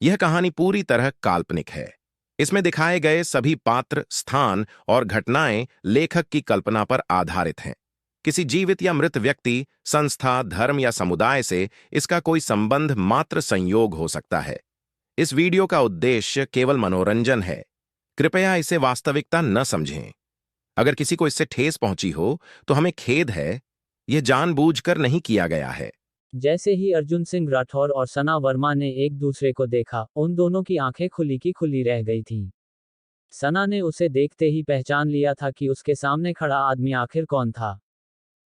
यह कहानी पूरी तरह काल्पनिक है। इसमें दिखाए गए सभी पात्र, स्थान और घटनाएं लेखक की कल्पना पर आधारित हैं। किसी जीवित या मृत व्यक्ति, संस्था, धर्म या समुदाय से इसका कोई संबंध मात्र संयोग हो सकता है। इस वीडियो का उद्देश्य केवल मनोरंजन है। कृपया इसे वास्तविकता न समझें। अगर किसी को इससे ठेस पहुंची हो, तो हमें खेद है। यह जानबूझकर नहीं किया गया है। जैसे ही अर्जुन सिंह राठौर और सना वर्मा ने एक दूसरे को देखा, उन दोनों की आंखें खुली की खुली रह गई थीं। सना ने उसे देखते ही पहचान लिया था कि उसके सामने खड़ा आदमी आखिर कौन था।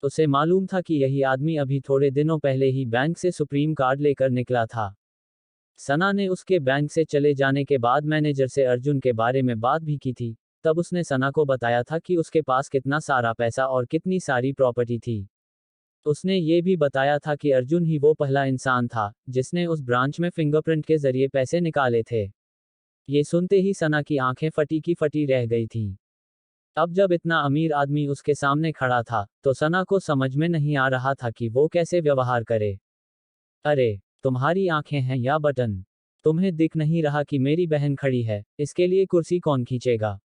उसे मालूम था कि यही आदमी अभी थोड़े दिनों पहले ही बैंक से सुप्रीम कार्ड लेकर निकला था। सना ने उसके बैंक से चले जाने के बाद मैनेजर से अर्जुन के बारे में बात भी की थी। तब उसने सना को बताया था कि उसके पास कितना सारा पैसा और कितनी सारी प्रॉपर्टी थी। उसने ये भी बताया था कि अर्जुन ही वो पहला इंसान था जिसने उस ब्रांच में फिंगरप्रिंट के जरिए पैसे निकाले थे। ये सुनते ही सना की आंखें फटी की फटी रह गई थीं। अब जब इतना अमीर आदमी उसके सामने खड़ा था, तो सना को समझ में नहीं आ रहा था कि वो कैसे व्यवहार करे। अरे, तुम्हारी आंखें हैं या बटन? तुम्हें दिख नहीं रहा कि मेरी बहन खड़ी है, इसके लिए कुर्सी कौन खींचेगा?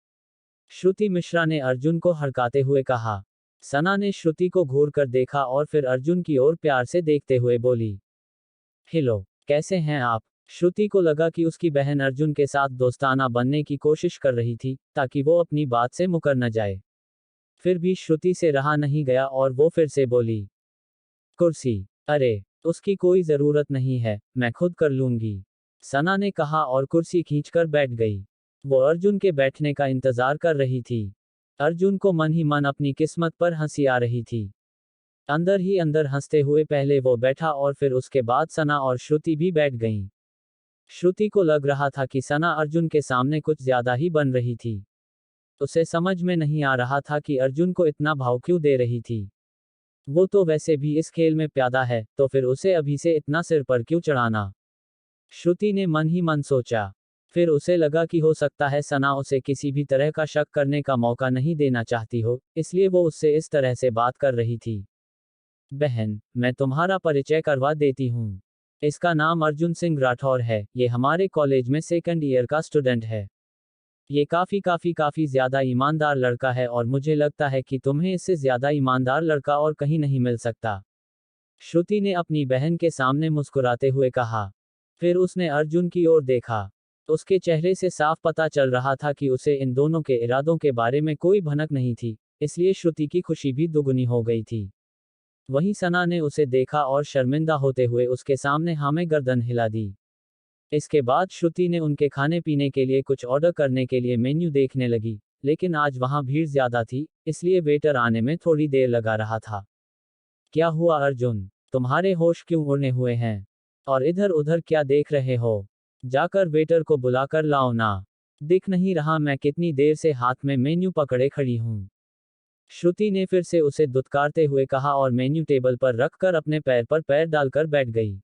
श्रुति मिश्रा ने अर्जुन को हड़काते हुए कहा। सना ने श्रुति को घूर कर देखा और फिर अर्जुन की ओर प्यार से देखते हुए बोली, हेलो, कैसे हैं आप? श्रुति को लगा कि उसकी बहन अर्जुन के साथ दोस्ताना बनने की कोशिश कर रही थी, ताकि वो अपनी बात से मुकर न जाए। फिर भी श्रुति से रहा नहीं गया और वो फिर से बोली, कुर्सी? अरे, उसकी कोई जरूरत नहीं है, मैं खुद कर लूंगी। सना ने कहा और कुर्सी खींचकर बैठ गई। वो अर्जुन के बैठने का इंतजार कर रही थी। अर्जुन को मन ही मन अपनी किस्मत पर हंसी आ रही थी। अंदर ही अंदर हंसते हुए पहले वो बैठा और फिर उसके बाद सना और श्रुति भी बैठ गईं। श्रुति को लग रहा था कि सना अर्जुन के सामने कुछ ज्यादा ही बन रही थी। उसे समझ में नहीं आ रहा था कि अर्जुन को इतना भाव क्यों दे रही थी। वो तो वैसे भी इस खेल में प्यादा है, तो फिर उसे अभी से इतना सिर पर क्यों चढ़ाना? श्रुति ने मन ही मन सोचा। फिर उसे लगा कि हो सकता है सना उसे किसी भी तरह का शक करने का मौका नहीं देना चाहती हो, इसलिए वो उससे इस तरह से बात कर रही थी। बहन, मैं तुम्हारा परिचय करवा देती हूँ। इसका नाम अर्जुन सिंह राठौर है, ये हमारे कॉलेज में सेकंड ईयर का स्टूडेंट है। ये काफी ज्यादा ईमानदार लड़का है और मुझे लगता है कि तुम्हें इससे ज्यादा ईमानदार लड़का और कहीं नहीं मिल सकता। श्रुति ने अपनी बहन के सामने मुस्कुराते हुए कहा। फिर उसने अर्जुन की ओर देखा। उसके चेहरे से साफ पता चल रहा था कि उसे इन दोनों के इरादों के बारे में कोई भनक नहीं थी, इसलिए श्रुति की खुशी भी दुगुनी हो गई थी। वहीं सना ने उसे देखा और शर्मिंदा होते हुए उसके सामने हाँ में गर्दन हिला दी। इसके बाद श्रुति ने उनके खाने पीने के लिए कुछ ऑर्डर करने के लिए मेन्यू देखने लगी, लेकिन आज वहां भीड़ ज्यादा थी, इसलिए वेटर आने में थोड़ी देर लगा रहा था। क्या हुआ अर्जुन, तुम्हारे होश क्यों उड़ने हुए हैं? और इधर उधर क्या देख रहे हो? जाकर वेटर को बुलाकर लाओ ना। दिख नहीं रहा मैं कितनी देर से हाथ में मेन्यू पकड़े खड़ी हूं? श्रुति ने फिर से उसे दुत्कारते हुए कहा और मेन्यू टेबल पर रखकर अपने पैर पर पैर डालकर बैठ गई।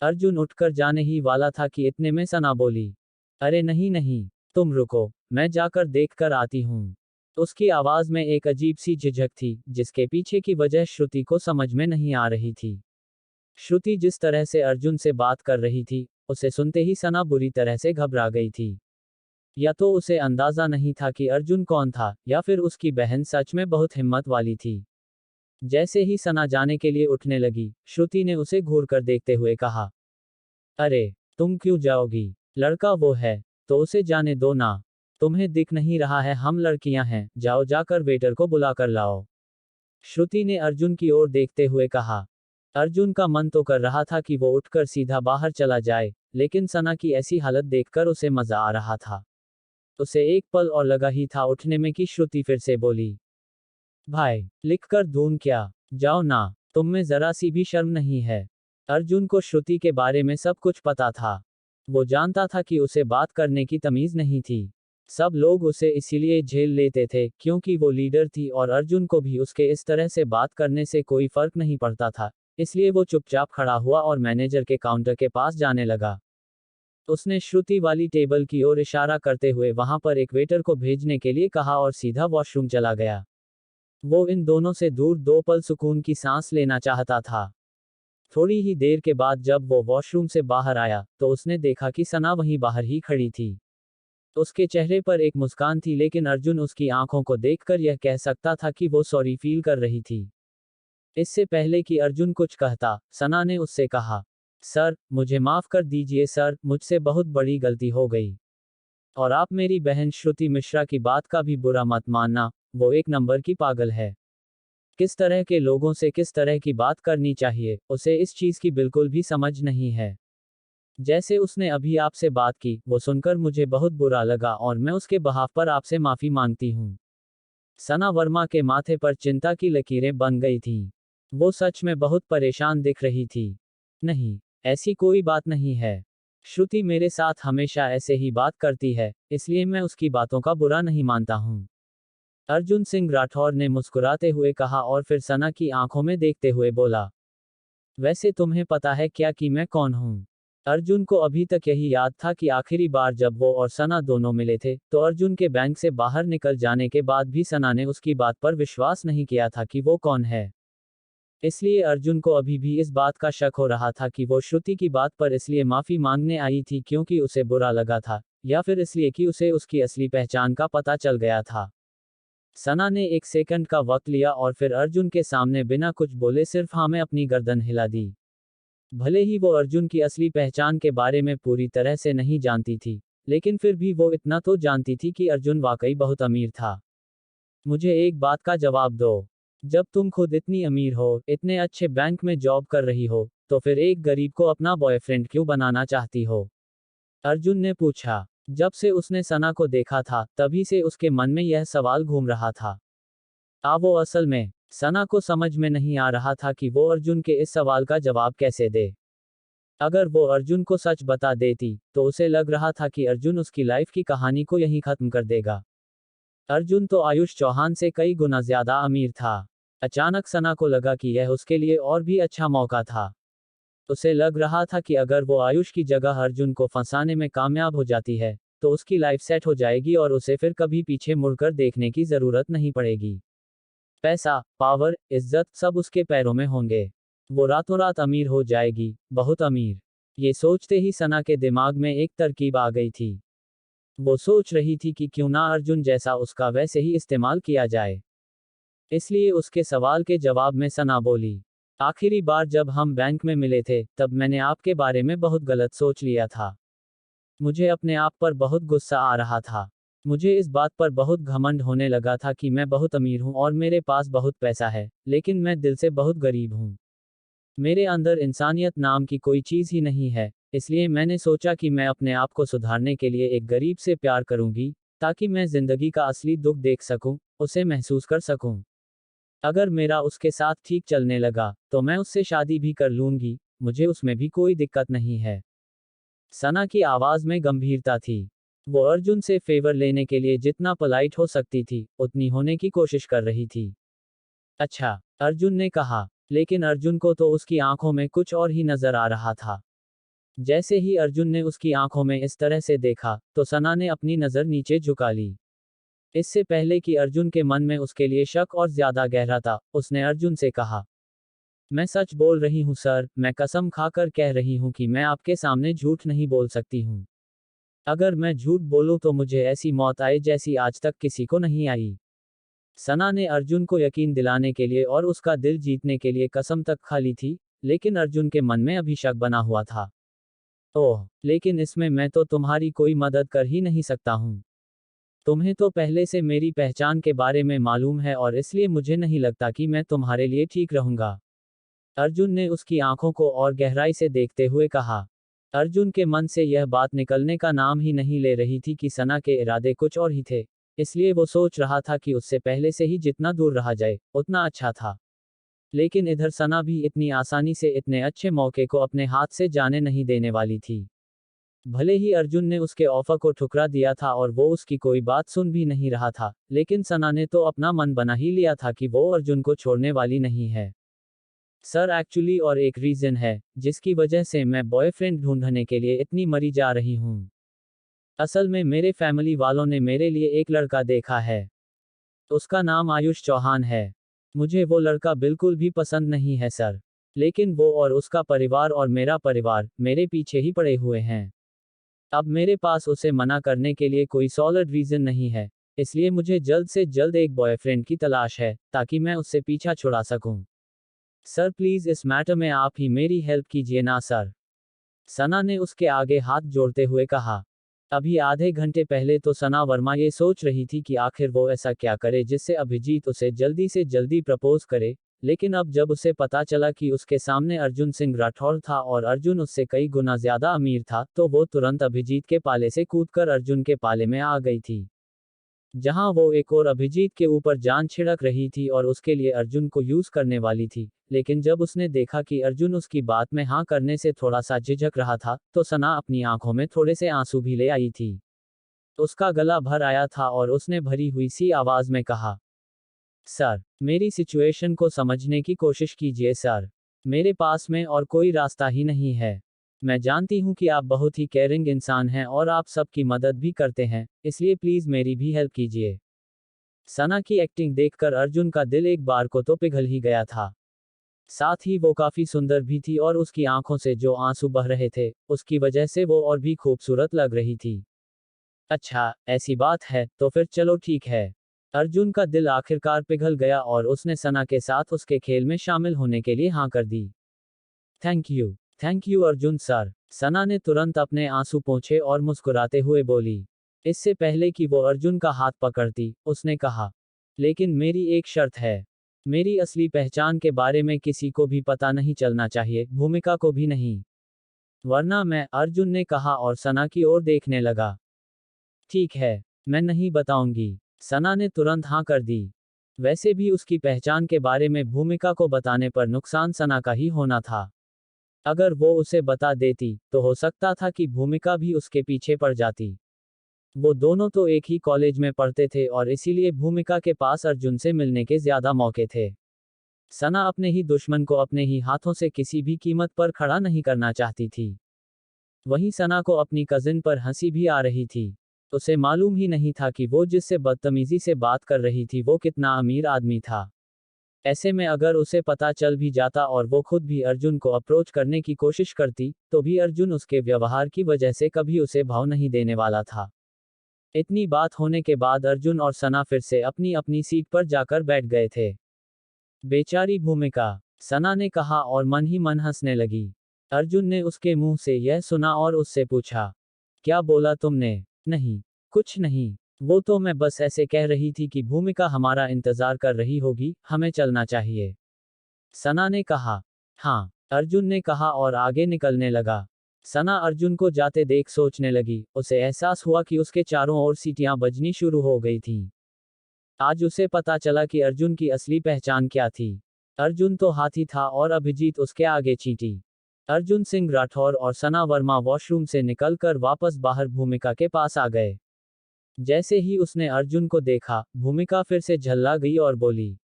अर्जुन उठकर जाने ही वाला था कि इतने में सना बोली, अरे नहीं नहीं, तुम रुको, मैं जाकर देख कर आती हूँ। उसकी आवाज में एक अजीब सी झिझक थी, जिसके पीछे की वजह श्रुति को समझ में नहीं आ रही थी। श्रुति जिस तरह से अर्जुन से बात कर रही थी, उसे सुनते ही सना बुरी तरह से घबरा गई थी। या तो उसे अंदाजा नहीं था कि अर्जुन कौन था, या फिर उसकी बहन सच में बहुत हिम्मत वाली थी। जैसे ही सना जाने के लिए उठने लगी, श्रुति ने उसे घूर कर देखते हुए कहा, अरे, तुम क्यों जाओगी? लड़का वो है, तो उसे जाने दो ना। तुम्हें दिख नहीं रहा है हम लड़कियां हैं, जाओ जाकर वेटर को बुला कर लाओ। श्रुति ने अर्जुन की ओर देखते हुए कहा। अर्जुन का मन तो कर रहा था कि वो उठकर सीधा बाहर चला जाए, लेकिन सना की ऐसी हालत देखकर उसे मजा आ रहा था। उसे एक पल और लगा ही था उठने में कि श्रुति फिर से बोली, भाई, लिखकर दूं क्या? जाओ ना, तुम में जरा सी भी शर्म नहीं है। अर्जुन को श्रुति के बारे में सब कुछ पता था। वो जानता था कि उसे बात करने की तमीज नहीं थी। सब लोग उसे इसीलिए झेल लेते थे क्योंकि वो लीडर थी और अर्जुन को भी उसके इस तरह से बात करने से कोई फर्क नहीं पड़ता था, इसलिए वो चुपचाप खड़ा हुआ और मैनेजर के काउंटर के पास जाने लगा। उसने श्रुति वाली टेबल की ओर इशारा करते हुए वहां पर एक वेटर को भेजने के लिए कहा और सीधा वॉशरूम चला गया। वो इन दोनों से दूर 2 पल सुकून की सांस लेना चाहता था। थोड़ी ही देर के बाद जब वो वॉशरूम से बाहर आया तो उसने देखा कि सना वहीं बाहर ही खड़ी थी। उसके चेहरे पर एक मुस्कान थी, लेकिन अर्जुन उसकी आंखों को देखकर यह कह सकता था कि वो सॉरी फील कर रही थी। इससे पहले कि अर्जुन कुछ कहता, सना ने उससे कहा, सर, मुझे माफ कर दीजिए सर, मुझसे बहुत बड़ी गलती हो गई। और आप मेरी बहन श्रुति मिश्रा की बात का भी बुरा मत मानना, वो एक नंबर की पागल है। किस तरह के लोगों से किस तरह की बात करनी चाहिए, उसे इस चीज की बिल्कुल भी समझ नहीं है। जैसे उसने अभी आपसे बात की, वो सुनकर मुझे बहुत बुरा लगा और मैं उसके बहाव पर आपसे माफी मांगती हूँ। सना वर्मा के माथे पर चिंता की लकीरें बन गई थीं। वो सच में बहुत परेशान दिख रही थी। नहीं, ऐसी कोई बात नहीं है। श्रुति मेरे साथ हमेशा ऐसे ही बात करती है, इसलिए मैं उसकी बातों का बुरा नहीं मानता हूँ। अर्जुन सिंह राठौर ने मुस्कुराते हुए कहा और फिर सना की आंखों में देखते हुए बोला, वैसे तुम्हें पता है क्या कि मैं कौन हूँ? अर्जुन को अभी तक यही याद था कि आखिरी बार जब वो और सना दोनों मिले थे, तो अर्जुन के बैंक से बाहर निकल जाने के बाद भी सना ने उसकी बात पर विश्वास नहीं किया था कि वो कौन है। इसलिए अर्जुन को अभी भी इस बात का शक हो रहा था कि वो श्रुति की बात पर इसलिए माफी मांगने आई थी क्योंकि उसे बुरा लगा था, या फिर इसलिए कि उसे उसकी असली पहचान का पता चल गया था। सना ने एक सेकंड का वक्त लिया और फिर अर्जुन के सामने बिना कुछ बोले सिर्फ हाँ में अपनी गर्दन हिला दी। भले ही वो अर्जुन की असली पहचान के बारे में पूरी तरह से नहीं जानती थी, लेकिन फिर भी वो इतना तो जानती थी कि अर्जुन वाकई बहुत अमीर था। मुझे एक बात का जवाब दो, जब तुम खुद इतनी अमीर हो, इतने अच्छे बैंक में जॉब कर रही हो, तो फिर एक गरीब को अपना बॉयफ्रेंड क्यों बनाना चाहती हो? अर्जुन ने पूछा। जब से उसने सना को देखा था, तभी से उसके मन में यह सवाल घूम रहा था। वो असल में, सना को समझ में नहीं आ रहा था कि वो अर्जुन के इस सवाल का जवाब कैसे दे। अगर वो अर्जुन को सच बता देती, तो उसे लग रहा था कि अर्जुन उसकी लाइफ की कहानी को यहीं खत्म कर देगा। अर्जुन तो आयुष चौहान से कई गुना ज्यादा अमीर था। अचानक सना को लगा कि यह उसके लिए और भी अच्छा मौका था। उसे लग रहा था कि अगर वो आयुष की जगह अर्जुन को फंसाने में कामयाब हो जाती है, तो उसकी लाइफ सेट हो जाएगी और उसे फिर कभी पीछे मुड़कर देखने की जरूरत नहीं पड़ेगी। पैसा, पावर, इज्जत सब उसके पैरों में होंगे। वो रातों रात अमीर हो जाएगी, बहुत अमीर। ये सोचते ही सना के दिमाग में एक तरकीब आ गई थी। वो सोच रही थी कि क्यों ना अर्जुन जैसा उसका वैसे ही इस्तेमाल किया जाए। इसलिए उसके सवाल के जवाब में सना बोली, आखिरी बार जब हम बैंक में मिले थे, तब मैंने आपके बारे में बहुत गलत सोच लिया था। मुझे अपने आप पर बहुत गुस्सा आ रहा था। मुझे इस बात पर बहुत घमंड होने लगा था कि मैं बहुत अमीर हूँ और मेरे पास बहुत पैसा है, लेकिन मैं दिल से बहुत गरीब हूँ। मेरे अंदर इंसानियत नाम की कोई चीज़ ही नहीं है, इसलिए मैंने सोचा कि मैं अपने आप को सुधारने के लिए एक गरीब से प्यार करूंगी, ताकि मैं जिंदगी का असली दुख देख सकूं, उसे महसूस कर सकूं। अगर मेरा उसके साथ ठीक चलने लगा, तो मैं उससे शादी भी कर लूंगी, मुझे उसमें भी कोई दिक्कत नहीं है। सना की आवाज में गंभीरता थी। वो अर्जुन से फेवर लेने के लिए जितना पोलाइट हो सकती थी, उतनी होने की कोशिश कर रही थी। अच्छा, अर्जुन ने कहा, लेकिन अर्जुन को तो उसकी आंखों में कुछ और ही नजर आ रहा था। जैसे ही अर्जुन ने उसकी आंखों में इस तरह से देखा, तो सना ने अपनी नजर नीचे झुका ली। इससे पहले कि अर्जुन के मन में उसके लिए शक और ज्यादा गहरा था, उसने अर्जुन से कहा, मैं सच बोल रही हूँ सर, मैं कसम खाकर कह रही हूँ कि मैं आपके सामने झूठ नहीं बोल सकती हूँ। अगर मैं झूठ बोलूं तो मुझे ऐसी मौत आए जैसी आज तक किसी को नहीं आई। सना ने अर्जुन को यकीन दिलाने के लिए और उसका दिल जीतने के लिए कसम तक खा ली थी, लेकिन अर्जुन के मन में अभी शक बना हुआ था। ओह, लेकिन इसमें मैं तो तुम्हारी कोई मदद कर ही नहीं सकता हूँ। तुम्हें तो पहले से मेरी पहचान के बारे में मालूम है और इसलिए मुझे नहीं लगता कि मैं तुम्हारे लिए ठीक रहूंगा। अर्जुन ने उसकी आंखों को और गहराई से देखते हुए कहा। अर्जुन के मन से यह बात निकलने का नाम ही नहीं ले रही थी कि सना के इरादे कुछ और ही थे, इसलिए वो सोच रहा था कि उससे पहले से ही जितना दूर रहा जाए, उतना अच्छा था। लेकिन इधर सना भी इतनी आसानी से इतने अच्छे मौके को अपने हाथ से जाने नहीं देने वाली थी। भले ही अर्जुन ने उसके ऑफर को ठुकरा दिया था और वो उसकी कोई बात सुन भी नहीं रहा था, लेकिन सना ने तो अपना मन बना ही लिया था कि वो अर्जुन को छोड़ने वाली नहीं है। सर एक्चुअली और एक रीजन है, जिसकी वजह से मैं बॉयफ्रेंड ढूंढने के लिए इतनी मरी जा रही हूँ। असल में मेरे फैमिली वालों ने मेरे लिए एक लड़का देखा है। उसका नाम आयुष चौहान है। मुझे वो लड़का बिल्कुल भी पसंद नहीं है सर। लेकिन वो और उसका परिवार और मेरा परिवार मेरे पीछे ही पड़े हुए हैं। अब मेरे पास उसे मना करने के लिए कोई सॉलिड रीजन नहीं है, इसलिए मुझे जल्द से जल्द एक बॉयफ्रेंड की तलाश है, ताकि मैं उससे पीछा छुड़ा सकूं। सर प्लीज इस मैटर में आप ही मेरी हेल्प कीजिए ना सर। सना ने उसके आगे हाथ जोड़ते हुए कहा। अभी आधे घंटे पहले तो सना वर्मा ये सोच रही थी कि आखिर वो ऐसा क्या करे जिससे अभिजीत उसे जल्दी से जल्दी प्रपोज करे, लेकिन अब जब उसे पता चला कि उसके सामने अर्जुन सिंह राठौर था और अर्जुन उससे कई गुना ज्यादा अमीर था, तो वो तुरंत अभिजीत के पाले से कूदकर अर्जुन के पाले में आ गई थी, जहां वो एक और अभिजीत के ऊपर जान छिड़क रही थी और उसके लिए अर्जुन को यूज करने वाली थी। लेकिन जब उसने देखा कि अर्जुन उसकी बात में हाँ करने से थोड़ा सा झिझक रहा था, तो सना अपनी आंखों में थोड़े से आंसू भी ले आई थी। उसका गला भर आया था और उसने भरी हुई सी आवाज में कहा, सर मेरी सिचुएशन को समझने की कोशिश कीजिए सर। मेरे पास में और कोई रास्ता ही नहीं है। मैं जानती हूँ कि आप बहुत ही केयरिंग इंसान हैं और आप सबकी मदद भी करते हैं, इसलिए प्लीज मेरी भी हेल्प कीजिए। सना की एक्टिंग देखकर अर्जुन का दिल एक बार को तो पिघल ही गया था। साथ ही वो काफी सुंदर भी थी और उसकी आंखों से जो आंसू बह रहे थे, उसकी वजह से वो और भी खूबसूरत लग रही थी। अच्छा, ऐसी बात है, तो फिर चलो ठीक है। अर्जुन का दिल आखिरकार पिघल गया और उसने सना के साथ उसके खेल में शामिल होने के लिए हाँ कर दी। Thank you Arjun sir. Sana ने तुरंत अपने आंसू पोंछे और मुस्कुराते हुए बोली। इससे पहले कि वो अर्जुन का हाथ पकड़ती, उसने कहा, लेकिन मेरी एक शर्त है। मेरी असली पहचान के बारे में किसी को भी पता नहीं चलना चाहिए, भूमिका को भी नहीं। वरना मैं, अर्जुन ने कहा और सना की ओर देखने लगा। ठीक है, मैं नहीं बताऊंगी। सना ने तुरंत हाँ कर दी। वैसे भी उसकी पहचान के बारे में भूमिका को बताने पर नुकसान सना का ही होना था। अगर वो उसे बता देती, तो हो सकता था कि भूमिका भी उसके पीछे पड़ जाती। वो दोनों तो एक ही कॉलेज में पढ़ते थे और इसीलिए भूमिका के पास अर्जुन से मिलने के ज्यादा मौके थे। सना अपने ही दुश्मन को अपने ही हाथों से किसी भी कीमत पर खड़ा नहीं करना चाहती थी। वहीं सना को अपनी कजिन पर हंसी भी आ रही थी। उसे मालूम ही नहीं था कि वो जिससे बदतमीजी से बात कर रही थी वो कितना अमीर आदमी था। ऐसे में अगर उसे पता चल भी जाता और वो खुद भी अर्जुन को अप्रोच करने की कोशिश करती, तो भी अर्जुन उसके व्यवहार की वजह से कभी उसे भाव नहीं देने वाला था। इतनी बात होने के बाद अर्जुन और सना फिर से अपनी अपनी सीट पर जाकर बैठ गए थे। बेचारी भूमिका, सना ने कहा और मन ही मन हंसने लगी। अर्जुन ने उसके मुंह से यह सुना और उससे पूछा, क्या बोला तुमने? नहीं, कुछ नहीं। वो तो मैं बस ऐसे कह रही थी कि भूमिका हमारा इंतजार कर रही होगी, हमें चलना चाहिए। सना ने कहा। हाँ, अर्जुन ने कहा और आगे निकलने लगा। सना अर्जुन को जाते देख सोचने लगी, उसे एहसास हुआ कि उसके चारों ओर सीटियां बजनी शुरू हो गई थीं। आज उसे पता चला कि अर्जुन की असली पहचान क्या थी। अर्जुन तो हाथी था और अभिजीत उसके आगे चींटी। अर्जुन सिंह राठौर और सना वर्मा वॉशरूम से निकलकर वापस बाहर भूमिका के पास आ गए। जैसे ही उसने अर्जुन को देखा, भूमिका फिर से झल्ला गई और बोली,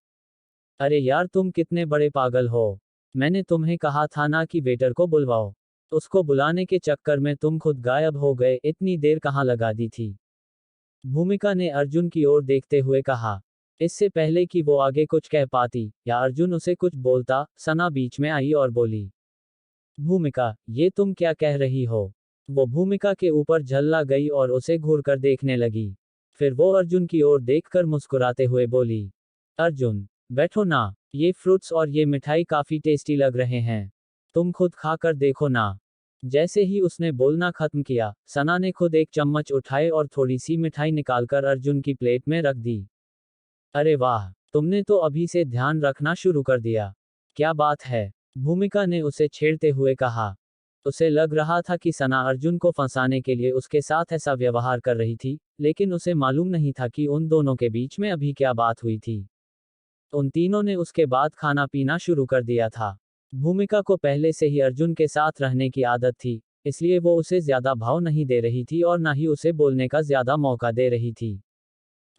अरे यार तुम कितने बड़े पागल हो। मैंने तुम्हें कहा था ना कि वेटर को बुलवाओ। उसको बुलाने के चक्कर में तुम खुद गायब हो गए, इतनी देर कहाँ लगा दी थी। भूमिका ने अर्जुन की ओर देखते हुए कहा। इससे पहले कि वो आगे कुछ कह पाती या अर्जुन उसे कुछ बोलता, सना बीच में आई और बोली, भूमिका, ये तुम क्या कह रही हो? वो भूमिका के ऊपर झल्ला गई और उसे घूरकर देखने लगी। फिर वो अर्जुन की ओर देखकर मुस्कुराते हुए बोली, अर्जुन, बैठो ना। ये फ्रूट्स और ये मिठाई काफी टेस्टी लग रहे हैं। तुम खुद खाकर देखो ना। जैसे ही उसने बोलना खत्म किया, सना ने खुद एक चम्मच उठाए और थोड़ी सी मिठाई निकालकर अर्जुन की प्लेट में रख दी। अरे वाह, तुमने तो अभी से ध्यान रखना शुरू कर दिया। क्या बात है? भूमिका ने उसे छेड़ते हुए कहा। उसे लग रहा था कि सना अर्जुन को फंसाने के लिए उसके साथ ऐसा व्यवहार कर रही थी, लेकिन उसे मालूम नहीं था कि उन दोनों के बीच में अभी क्या बात हुई थी। उन तीनों ने उसके बाद खाना पीना शुरू कर दिया था। भूमिका को पहले से ही अर्जुन के साथ रहने की आदत थी, इसलिए वो उसे ज्यादा भाव नहीं दे रही थी और ना ही उसे बोलने का ज्यादा मौका दे रही थी।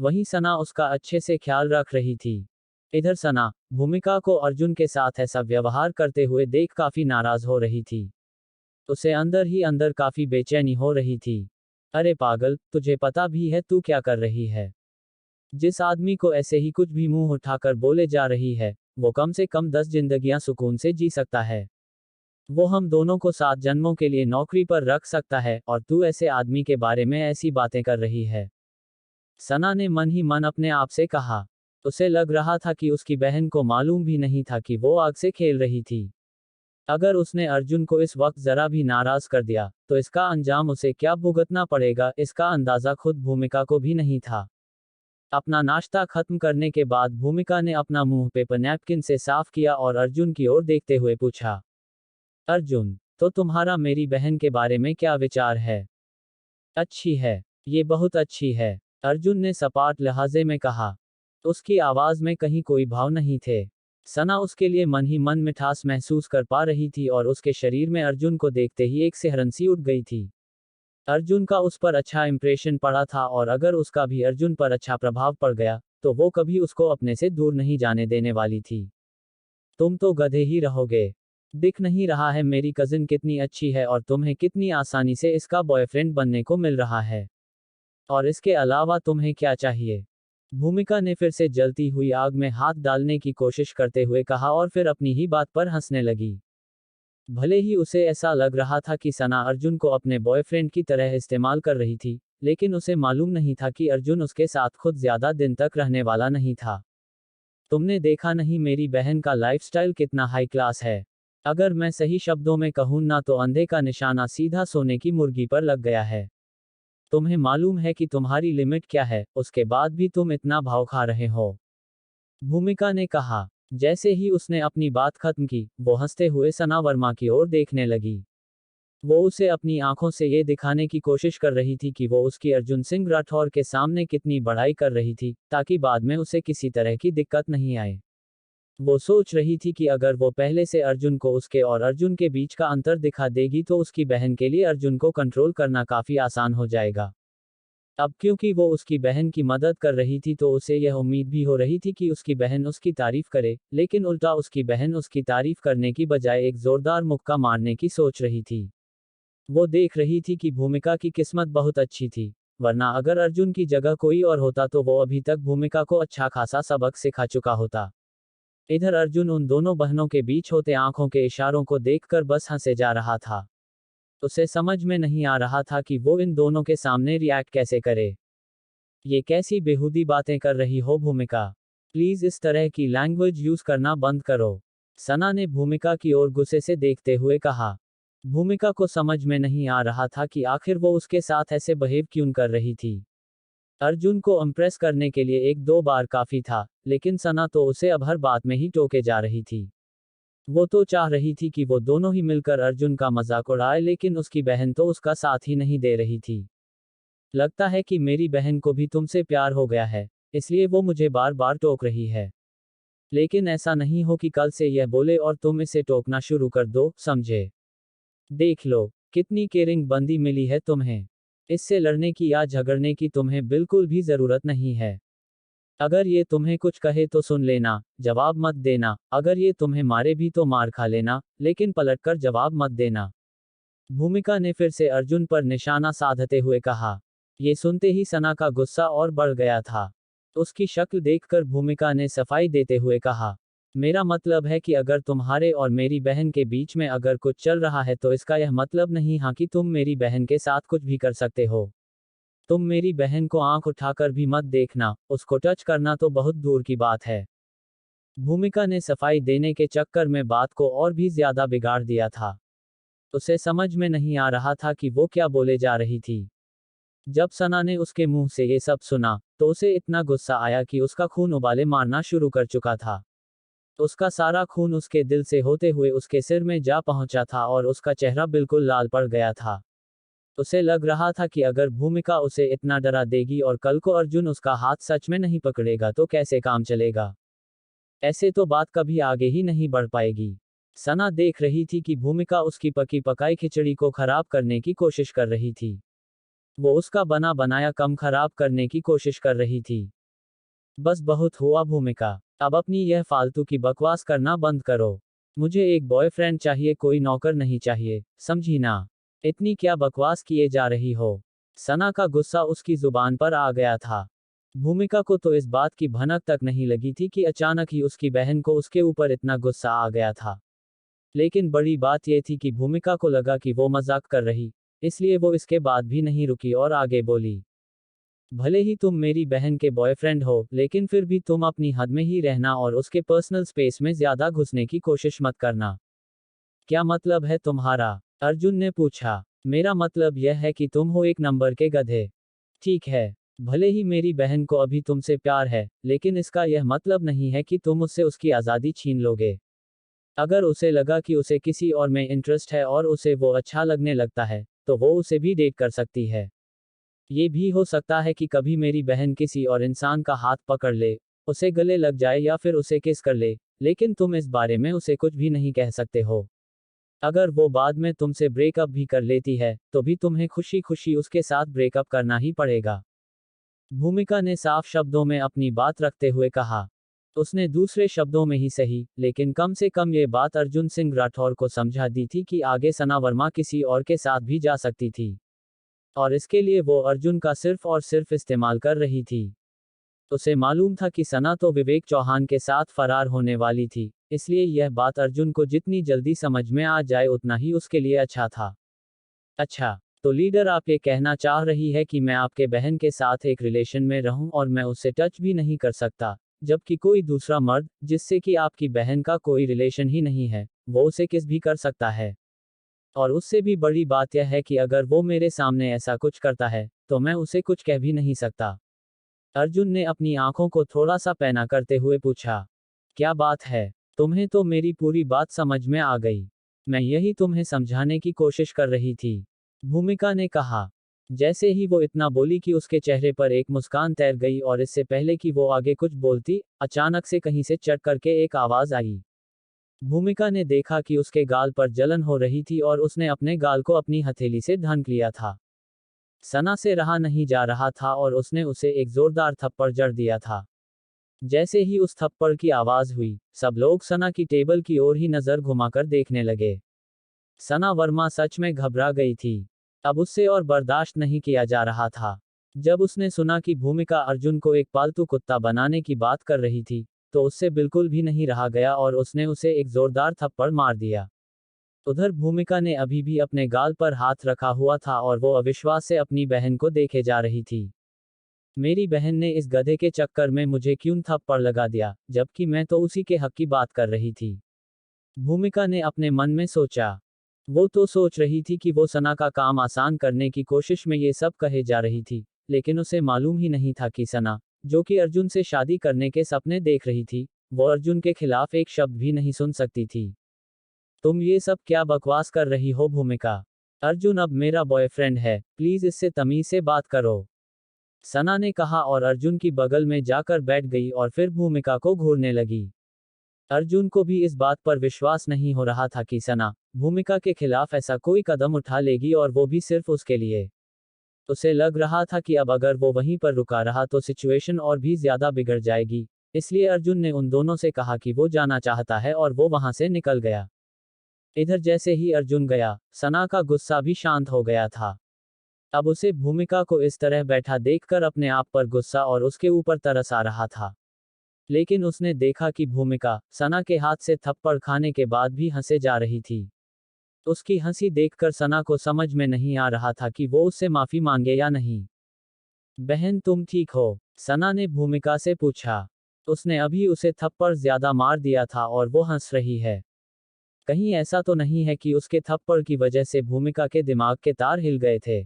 वहीं सना उसका अच्छे से ख्याल रख रही थी। इधर सना, भूमिका को अर्जुन के साथ ऐसा व्यवहार करते हुए देख काफी नाराज हो रही थी। उसे अंदर ही अंदर काफी बेचैनी हो रही थी। अरे पागल, तुझे पता भी है तू क्या कर रही है? जिस आदमी को ऐसे ही कुछ भी मुंह उठाकर बोले जा रही है, वो कम से कम 10 जिंदगियां सुकून से जी सकता है। वो हम दोनों को 7 जन्मों के लिए नौकरी पर रख सकता है, और तू ऐसे आदमी के बारे में ऐसी बातें कर रही है। सना ने मन ही मन अपने आप से कहा। उसे लग रहा था कि उसकी बहन को मालूम भी नहीं था कि वो आग से खेल रही थी। अगर उसने अर्जुन को इस वक्त जरा भी नाराज कर दिया, तो इसका अंजाम उसे क्या भुगतना पड़ेगा, इसका अंदाजा खुद भूमिका को भी नहीं था। अपना नाश्ता खत्म करने के बाद भूमिका ने अपना मुंह पेपर नैपकिन से साफ किया और अर्जुन की ओर देखते हुए पूछा, अर्जुन, तो तुम्हारा मेरी बहन के बारे में क्या विचार है? अच्छी है। ये बहुत अच्छी है, अर्जुन ने सपाट लहजे में कहा। उसकी आवाज में कहीं कोई भाव नहीं थे। सना उसके लिए मन ही मन मिठास महसूस कर पा रही थी और उसके शरीर में अर्जुन को देखते ही एक सिहरन सी उठ गई थी। अर्जुन का उस पर अच्छा इंप्रेशन पड़ा था, और अगर उसका भी अर्जुन पर अच्छा प्रभाव पड़ गया, तो वो कभी उसको अपने से दूर नहीं जाने देने वाली थी। तुम तो गधे ही रहोगे। दिख नहीं रहा है मेरी कजिन कितनी अच्छी है और तुम्हें कितनी आसानी से इसका बॉयफ्रेंड बनने को मिल रहा है। और इसके अलावा तुम्हें क्या चाहिए? भूमिका ने फिर से जलती हुई आग में हाथ डालने की कोशिश करते हुए कहा और फिर अपनी ही बात पर हंसने लगी। भले ही उसे ऐसा लग रहा था कि सना अर्जुन को अपने बॉयफ्रेंड की तरह इस्तेमाल कर रही थी, लेकिन उसे मालूम नहीं था कि अर्जुन उसके साथ खुद ज्यादा दिन तक रहने वाला नहीं था। तुमने देखा नहीं मेरी बहन का लाइफस्टाइल कितना हाई क्लास है। अगर मैं सही शब्दों में कहूँ ना, तो अंधे का निशाना सीधा सोने की मुर्गी पर लग गया है। तुम्हें मालूम है कि तुम्हारी लिमिट क्या है, उसके बाद भी तुम इतना भाव खा रहे हो। भूमिका ने कहा। जैसे ही उसने अपनी बात खत्म की, वो हंसते हुए सना वर्मा की ओर देखने लगी। वो उसे अपनी आंखों से ये दिखाने की कोशिश कर रही थी कि वो उसकी अर्जुन सिंह राठौर के सामने कितनी बड़ाई कर रही थी, ताकि बाद में उसे किसी तरह की दिक्कत नहीं आए। वो सोच रही थी कि अगर वो पहले से अर्जुन को उसके और अर्जुन के बीच का अंतर दिखा देगी, तो उसकी बहन के लिए अर्जुन को कंट्रोल करना काफी आसान हो जाएगा। अब क्योंकि वो उसकी बहन की मदद कर रही थी, तो उसे यह उम्मीद भी हो रही थी कि उसकी बहन उसकी तारीफ करे, लेकिन उल्टा उसकी बहन उसकी तारीफ करने की बजाय एक जोरदार मुक्का मारने की सोच रही थी। वो देख रही थी कि भूमिका की किस्मत बहुत अच्छी थी, वरना अगर अर्जुन की जगह कोई और होता तो वो अभी तक भूमिका को अच्छा खासा सबक सिखा चुका होता। इधर अर्जुन उन दोनों बहनों के बीच होते आंखों के इशारों को देखकर बस हंसे जा रहा था। उसे समझ में नहीं आ रहा था कि वो इन दोनों के सामने रिएक्ट कैसे करे। ये कैसी बेहूदी बातें कर रही हो भूमिका? प्लीज इस तरह की लैंग्वेज यूज करना बंद करो। सना ने भूमिका की ओर गुस्से से देखते हुए कहा। भूमिका को समझ में नहीं आ रहा था कि आखिर वो उसके साथ ऐसे बिहेव क्यों कर रही थी। अर्जुन को इम्प्रेस करने के लिए एक दो बार काफी था, लेकिन सना तो उसे अब हर बात में ही टोके जा रही थी। वो तो चाह रही थी कि वो दोनों ही मिलकर अर्जुन का मजाक उड़ाए, लेकिन उसकी बहन तो उसका साथ ही नहीं दे रही थी। लगता है कि मेरी बहन को भी तुमसे प्यार हो गया है, इसलिए वो मुझे बार बार टोक रही है। लेकिन ऐसा नहीं हो कि कल से यह बोले और तुम इसे टोकना शुरू कर दो, समझे? देख लो, कितनी केयरिंग बंदी मिली है तुम्हें। इससे लड़ने की या झगड़ने की तुम्हें बिल्कुल भी जरूरत नहीं है। अगर ये तुम्हें कुछ कहे तो सुन लेना, जवाब मत देना। अगर ये तुम्हें मारे भी तो मार खा लेना, लेकिन पलटकर जवाब मत देना। भूमिका ने फिर से अर्जुन पर निशाना साधते हुए कहा। ये सुनते ही सना का गुस्सा और बढ़ गया था। उसकी शक्ल देखकर भूमिका ने सफाई देते हुए कहा, मेरा मतलब है कि अगर तुम्हारे और मेरी बहन के बीच में अगर कुछ चल रहा है, तो इसका यह मतलब नहीं हाँ कि तुम मेरी बहन के साथ कुछ भी कर सकते हो। तुम मेरी बहन को आंख उठाकर भी मत देखना, उसको टच करना तो बहुत दूर की बात है। भूमिका ने सफाई देने के चक्कर में बात को और भी ज्यादा बिगाड़ दिया था। उसे समझ में नहीं आ रहा था कि वो क्या बोले जा रही थी। जब सना ने उसके मुंह से ये सब सुना, तो उसे इतना गुस्सा आया कि उसका खून उबाले मारना शुरू कर चुका था। उसका सारा खून उसके दिल से होते हुए उसके सिर में जा पहुंचा था और उसका चेहरा बिल्कुल लाल पड़ गया था। उसे लग रहा था कि अगर भूमिका उसे इतना डरा देगी और कल को अर्जुन उसका हाथ सच में नहीं पकड़ेगा, तो कैसे काम चलेगा। ऐसे तो बात कभी आगे ही नहीं बढ़ पाएगी। सना देख रही थी कि भूमिका उसकी पकी पकाई खिचड़ी को खराब करने की कोशिश कर रही थी। वो उसका बना बनाया कम खराब करने की कोशिश कर रही थी। बस बहुत हुआ भूमिका, अब अपनी यह फालतू की बकवास करना बंद करो। मुझे एक बॉयफ्रेंड चाहिए, कोई नौकर नहीं चाहिए, समझी ना? इतनी क्या बकवास किए जा रही हो? सना का गुस्सा उसकी जुबान पर आ गया था। भूमिका को तो इस बात की भनक तक नहीं लगी थी कि अचानक ही उसकी बहन को उसके ऊपर इतना गुस्सा आ गया था। लेकिन बड़ी बात यह थी कि भूमिका को लगा कि वो मजाक कर रही, इसलिए वो इसके बाद भी नहीं रुकी और आगे बोली। भले ही तुम मेरी बहन के बॉयफ्रेंड हो, लेकिन फिर भी तुम अपनी हद में ही रहना और उसके पर्सनल स्पेस में ज्यादा घुसने की कोशिश मत करना। क्या मतलब है तुम्हारा? अर्जुन ने पूछा। मेरा मतलब यह है कि तुम हो एक नंबर के गधे। ठीक है। भले ही मेरी बहन को अभी तुमसे प्यार है, लेकिन इसका यह मतलब नहीं है कि तुम उससे उसकी आज़ादी छीन लोगे। अगर उसे लगा कि उसे किसी और में इंटरेस्ट है और उसे वो अच्छा लगने लगता है, तो वो उसे भी डेट कर सकती है। ये भी हो सकता है कि कभी मेरी बहन किसी और इंसान का हाथ पकड़ ले, उसे गले लग जाए या फिर उसे किस कर ले, लेकिन तुम इस बारे में उसे कुछ भी नहीं कह सकते हो। अगर वो बाद में तुमसे ब्रेकअप भी कर लेती है, तो भी तुम्हें खुशी खुशी उसके साथ ब्रेकअप करना ही पड़ेगा। भूमिका ने साफ शब्दों में अपनी बात रखते हुए कहा। उसने दूसरे शब्दों में ही सही, लेकिन कम से कम ये बात अर्जुन सिंह राठौर को समझा दी थी कि आगे सना वर्मा किसी और के साथ भी जा सकती थी। और इसके लिए वो अर्जुन का सिर्फ और सिर्फ इस्तेमाल कर रही थी। उसे मालूम था कि सना तो विवेक चौहान के साथ फरार होने वाली थी, इसलिए यह बात अर्जुन को जितनी जल्दी समझ में आ जाए उतना ही उसके लिए अच्छा था। अच्छा, तो लीडर आप ये कहना चाह रही है कि मैं आपके बहन के साथ एक रिलेशन में रहूं और मैं उससे टच भी नहीं कर सकता, जबकि कोई दूसरा मर्द, जिससे कि आपकी बहन का कोई रिलेशन ही नहीं है, वो उसे किस भी कर सकता है। और उससे भी बड़ी बात यह है कि अगर वो मेरे सामने ऐसा कुछ करता है, तो मैं उसे कुछ कह भी नहीं सकता। अर्जुन ने अपनी आंखों को थोड़ा सा पैना करते हुए पूछा। क्या बात है? तुम्हें तो मेरी पूरी बात समझ में आ गई। मैं यही तुम्हें समझाने की कोशिश कर रही थी। भूमिका ने कहा। जैसे ही वो इतना बोली कि उसके चेहरे पर एक मुस्कान तैर गई और इससे पहले कि वो आगे कुछ बोलती, अचानक से कहीं से चट करके एक आवाज आई। भूमिका ने देखा कि उसके गाल पर जलन हो रही थी और उसने अपने गाल को अपनी हथेली से ढंक लिया था। सना से रहा नहीं जा रहा था और उसने उसे एक जोरदार थप्पड़ जड़ दिया था। जैसे ही उस थप्पड़ की आवाज हुई, सब लोग सना की टेबल की ओर ही नजर घुमाकर देखने लगे। सना वर्मा सच में घबरा गई थी। अब उससे और बर्दाश्त नहीं किया जा रहा था। जब उसने सुना कि भूमिका अर्जुन को एक पालतू कुत्ता बनाने की बात कर रही थी, तो उससे बिल्कुल भी नहीं रहा गया और उसने उसे एक जोरदार थप्पड़ मार दिया। उधर भूमिका ने अभी भी अपने गाल पर हाथ रखा हुआ था और वो अविश्वास से अपनी बहन को देखे जा रही थी। मेरी बहन ने इस गधे के चक्कर में मुझे क्यों थप्पड़ लगा दिया, जबकि मैं तो उसी के हक की बात कर रही थी। भूमिका ने अपने मन में सोचा। वो तो सोच रही थी कि वो सना का काम आसान करने की कोशिश में ये सब कहे जा रही थी, लेकिन उसे मालूम ही नहीं था कि सना, जो कि अर्जुन से शादी करने के सपने देख रही थी, वो अर्जुन के खिलाफ एक शब्द भी नहीं सुन सकती थी। तुम ये सब क्या बकवास कर रही हो भूमिका? अर्जुन अब मेरा बॉयफ्रेंड है, प्लीज इससे तमीज से बात करो। सना ने कहा और अर्जुन की बगल में जाकर बैठ गई और फिर भूमिका को घूरने लगी। अर्जुन को भी इस बात पर विश्वास नहीं हो रहा था कि सना, भूमिका के खिलाफ ऐसा कोई कदम उठा लेगी और वो भी सिर्फ उसके लिए। उसे लग रहा था कि अब अगर वो वहीं पर रुका रहा तो सिचुएशन और भी ज्यादा बिगड़ जाएगी, इसलिए अर्जुन ने उन दोनों से कहा कि वो जाना चाहता है और वो वहां से निकल गया। इधर जैसे ही अर्जुन गया, सना का गुस्सा भी शांत हो गया था। अब उसे भूमिका को इस तरह बैठा देखकर अपने आप पर गुस्सा और उसके ऊपर तरस आ रहा था। लेकिन उसने देखा कि भूमिका, सना के हाथ से थप्पड़ खाने के बाद भी हंसे जा रही थी। उसकी हंसी देखकर सना को समझ में नहीं आ रहा था कि वो उससे माफी मांगे या नहीं। बहन तुम ठीक हो? सना ने भूमिका से पूछा। उसने अभी उसे थप्पड़ ज्यादा मार दिया था और वो हंस रही है। कहीं ऐसा तो नहीं है कि उसके थप्पड़ की वजह से भूमिका के दिमाग के तार हिल गए थे?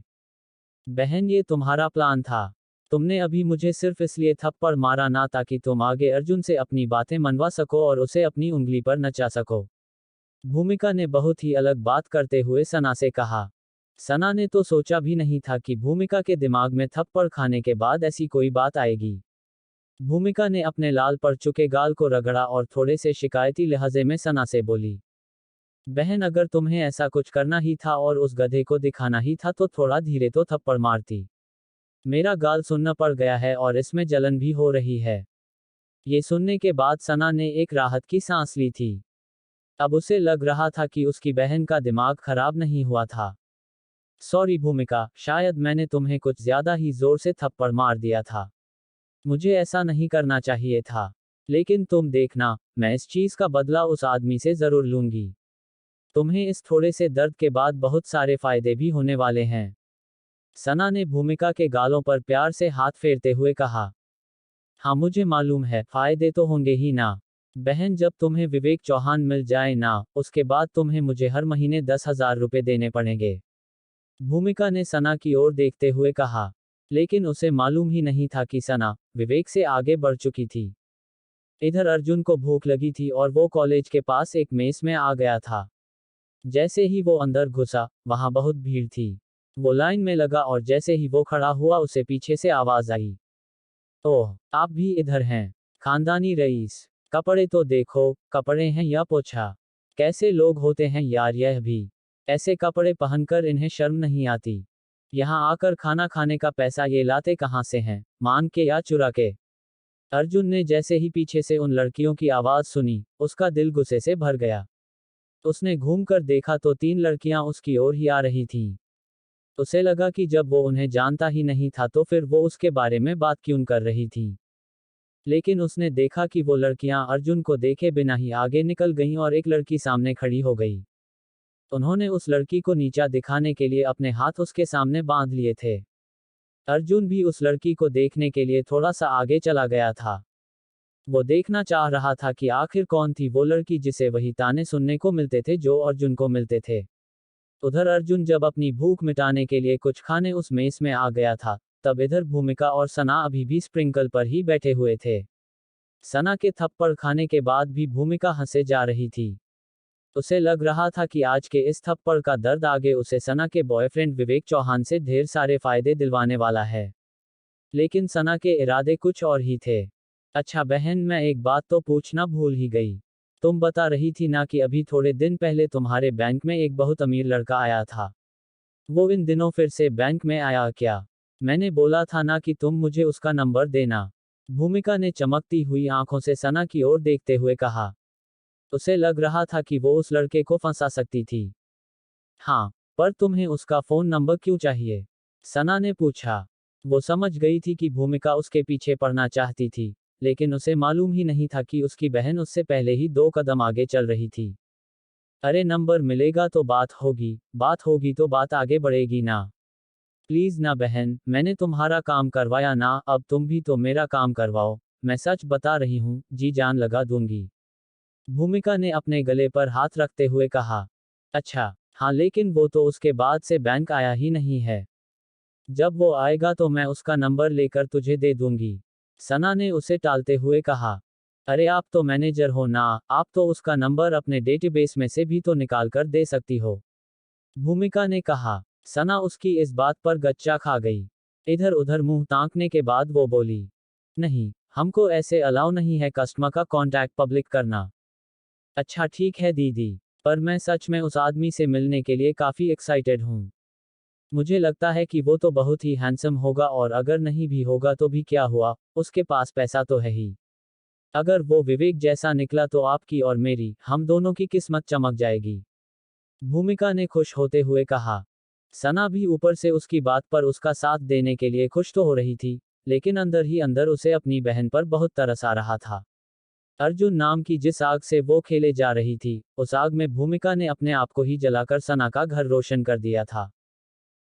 बहन ये तुम्हारा प्लान था। तुमने अभी मुझे सिर्फ इसलिए थप्पड़ मारा ना ताकि तुम आगे अर्जुन से अपनी बातें मनवा सको और उसे अपनी उंगली पर नचा सको। भूमिका ने बहुत ही अलग बात करते हुए सना से कहा। सना ने तो सोचा भी नहीं था कि भूमिका के दिमाग में थप्पड़ खाने के बाद ऐसी कोई बात आएगी। भूमिका ने अपने लाल पड़ चुके गाल को रगड़ा और थोड़े से शिकायती लहजे में सना से बोली। बहन अगर तुम्हें ऐसा कुछ करना ही था और उस गधे को दिखाना ही था तो थोड़ा धीरे तो थप्पड़ मारती। मेरा गाल सुनना पड़ गया है और इसमें जलन भी हो रही है। ये सुनने के बाद सना ने एक राहत की सांस ली थी। अब उसे लग रहा था कि उसकी बहन का दिमाग खराब नहीं हुआ था। सॉरी भूमिका, शायद मैंने तुम्हें कुछ ज्यादा ही जोर से थप्पड़ मार दिया था। मुझे ऐसा नहीं करना चाहिए था। लेकिन तुम देखना, मैं इस चीज का बदला उस आदमी से जरूर लूंगी। तुम्हें इस थोड़े से दर्द के बाद बहुत सारे फायदे भी होने वाले हैं। सना ने भूमिका के गालों पर प्यार से हाथ फेरते हुए कहा। हाँ, मुझे मालूम है, फायदे तो होंगे ही ना। बहन, जब तुम्हें विवेक चौहान मिल जाए ना, उसके बाद तुम्हें मुझे हर महीने 10,000 रुपए देने पड़ेंगे। भूमिका ने सना की ओर देखते हुए कहा। लेकिन उसे मालूम ही नहीं था कि सना विवेक से आगे बढ़ चुकी थी। इधर अर्जुन को भूख लगी थी और वो कॉलेज के पास एक मेस में आ गया था। जैसे ही वो अंदर घुसा, वहां बहुत भीड़ थी। वो लाइन में लगा और जैसे ही वो खड़ा हुआ उसे पीछे से आवाज आई। ओह, आप भी इधर हैं? खानदानी रईस। कपड़े तो देखो, कपड़े हैं या पोछा। कैसे लोग होते हैं यार यह भी। ऐसे कपड़े पहनकर इन्हें शर्म नहीं आती। यहाँ आकर खाना खाने का पैसा ये लाते कहाँ से हैं, मांग के या चुरा के? अर्जुन ने जैसे ही पीछे से उन लड़कियों की आवाज सुनी, उसका दिल गुस्से से भर गया। उसने घूमकर देखा तो 3 लड़कियां उसकी ओर ही आ रही थीं। उसे लगा कि जब वो उन्हें जानता ही नहीं था तो फिर वो उसके बारे में बात क्यों कर रही थी। लेकिन उसने देखा कि वो लड़कियां अर्जुन को देखे बिना ही आगे निकल गईं और एक लड़की सामने खड़ी हो गई। उन्होंने उस लड़की को नीचा दिखाने के लिए अपने हाथ उसके सामने बांध लिए थे। अर्जुन भी उस लड़की को देखने के लिए थोड़ा सा आगे चला गया था। वो देखना चाह रहा था कि आखिर कौन थी वो लड़की जिसे वही ताने सुनने को मिलते थे जो अर्जुन को मिलते थे। उधर अर्जुन जब अपनी भूख मिटाने के लिए कुछ खाने उस मेस में आ गया था, तब इधर भूमिका और सना अभी भी स्प्रिंकल पर ही बैठे हुए थे। सना के थप्पड़ खाने के बाद भी भूमिका हंसे जा रही थी। उसे लग रहा था कि आज के इस थप्पड़ का दर्द आगे उसे सना के बॉयफ्रेंड विवेक चौहान से ढेर सारे फायदे दिलवाने वाला है। लेकिन सना के इरादे कुछ और ही थे। अच्छा बहन, मैं एक बात तो पूछना भूल ही गई। तुम बता रही थी ना कि अभी थोड़े दिन पहले तुम्हारे बैंक में एक बहुत अमीर लड़का आया था। वो इन दिनों फिर से बैंक में आया क्या? मैंने बोला था ना कि तुम मुझे उसका नंबर देना। भूमिका ने चमकती हुई आंखों से सना की ओर देखते हुए कहा। उसे लग रहा था कि वो उस लड़के को फंसा सकती थी। हाँ, पर तुम्हें उसका फोन नंबर क्यों चाहिए? सना ने पूछा। वो समझ गई थी कि भूमिका उसके पीछे पड़ना चाहती थी, लेकिन उसे मालूम ही नहीं था कि उसकी बहन उससे पहले ही 2 कदम आगे चल रही थी। अरे नंबर मिलेगा तो बात होगी तो बात आगे बढ़ेगी ना। प्लीज ना बहन, मैंने तुम्हारा काम करवाया ना, अब तुम भी तो मेरा काम करवाओ। मैं सच बता रही हूँ, जी जान लगा दूंगी। भूमिका ने अपने गले पर हाथ रखते हुए कहा। अच्छा, हाँ, लेकिन वो तो उसके बाद से बैंक आया ही नहीं है। जब वो आएगा तो मैं उसका नंबर लेकर तुझे दे दूंगी। सना ने उसे टालते हुए कहा। अरे आप तो मैनेजर हो ना, आप तो उसका नंबर अपने डेटाबेस में से भी तो निकाल कर दे सकती हो। भूमिका ने कहा। सना उसकी इस बात पर गच्चा खा गई। इधर उधर मुंह ताकने के बाद वो बोली। नहीं, हमको ऐसे अलाउ नहीं है कस्टमर का कॉन्टैक्ट पब्लिक करना। अच्छा ठीक है दीदी, पर मैं सच में उस आदमी से मिलने के लिए काफी एक्साइटेड हूँ। मुझे लगता है कि वो तो बहुत ही हैंडसम होगा और अगर नहीं भी होगा तो भी क्या हुआ, उसके पास पैसा तो है ही। अगर वो विवेक जैसा निकला तो आपकी और मेरी, हम दोनों की किस्मत चमक जाएगी। भूमिका ने खुश होते हुए कहा। सना भी ऊपर से उसकी बात पर उसका साथ देने के लिए खुश तो हो रही थी, लेकिन अंदर ही अंदर उसे अपनी बहन पर बहुत तरस आ रहा था। अर्जुन नाम की जिस आग से वो खेले जा रही थी, उस आग में भूमिका ने अपने आप को ही जलाकर सना का घर रोशन कर दिया था।